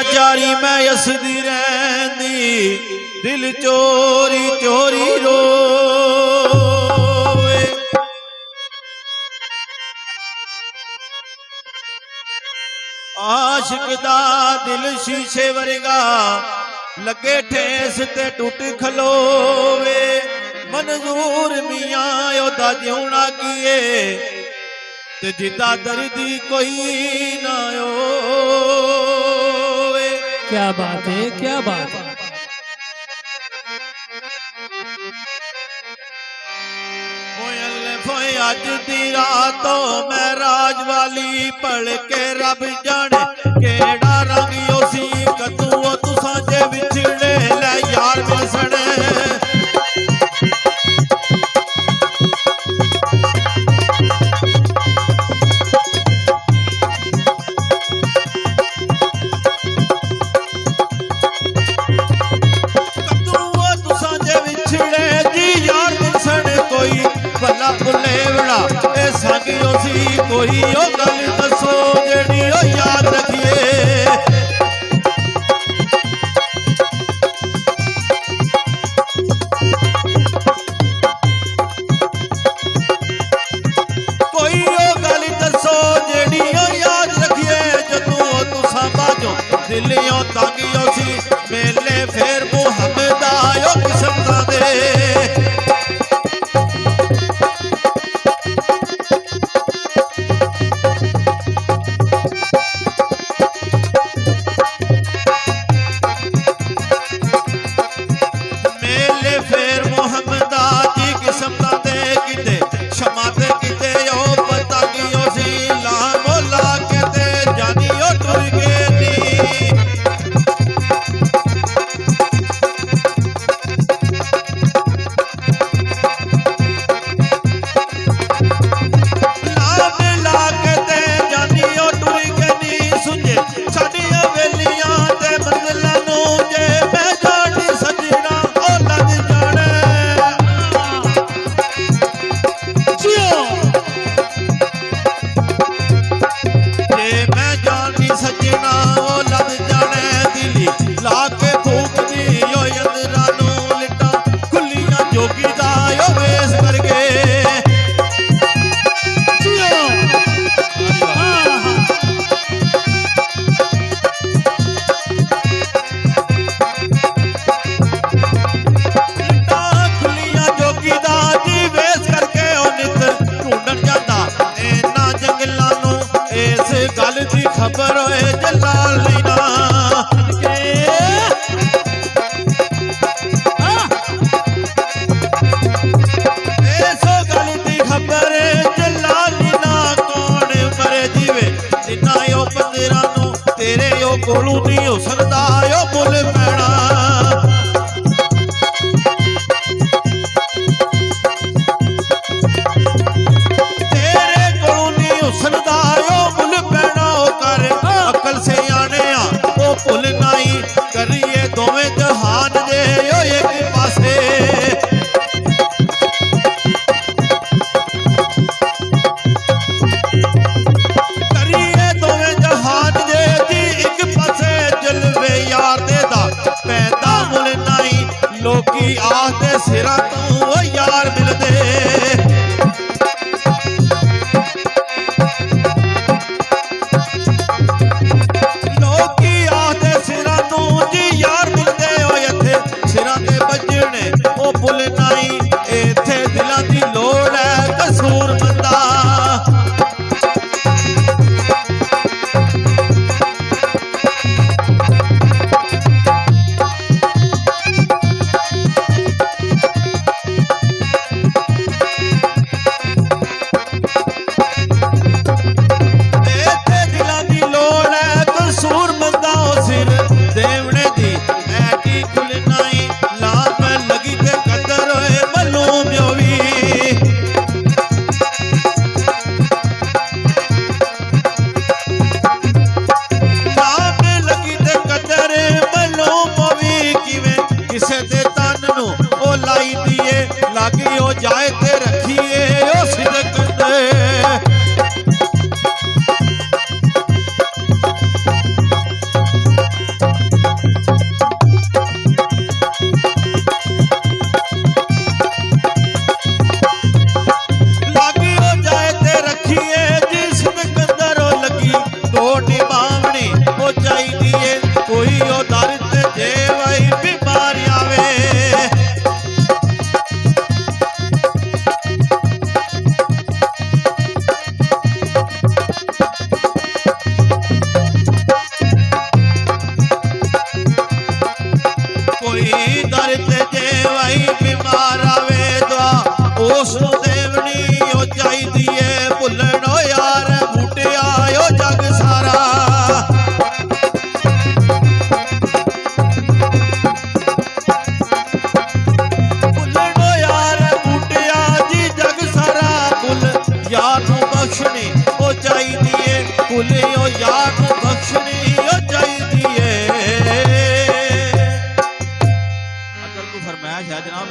लाचारी मैं यसदी रहंदी दिल चोरी चोरी रोवे। आशिक दा दिल शीशे वर्गा लगे ठेस ते टूट खलोवे। मंजूर मियां ओदा जिउना किए ते जिदा दर्दी कोई ना होवे। क्या बात है, क्या बात है। अज दी रातों मैं राज वाली पढ़ के रब जाने केड़ा रंग योसी कदू तुसां जे विछड़े ले यार मिसने। भला बुलेवड़ा ए संगियो सी कोई ओ गल दसो जेड़ी ओ याद रखिए। कोई ओ गल दसो जेड़ी ओ याद रखिए। जदों तुसां बाजो दिलियों तंगियो सी मेले फेर मुहम्मद आयो किस्मतां दे। खबर होए जलाली ना ऐसो गल दी खबर जलाली ना कौन मरे जीवे जिन्ना यो बंदेरा नू तेरे यो कोलू नहीं हो सकदा यो मुल पैना। भुल नहीं करिए दोवें जहान दे यो एक पासे। करिए दोवें जहान दे जी एक पासे जलवे यार दे दा पैदा भुल नहीं लोकी आखदे सिरा तू ओ यार मिलदे। भुल नहीं इत्थे दिलां दी लोड़ है कसूर मंदा। इत्थे दिलां दी लोड़ है कसूर मंदा। सिर देवने दी ऐटी खुल नहीं लाम लगी ते कदर होए मालूम योवी। लाम लगी ते कदर मालूम होवी किवें किसे दे तन नू ओ लाई दिए लागी हो जाए ते रखिए ओ सिदक दे। अगर कोई फरमाइश है जनाब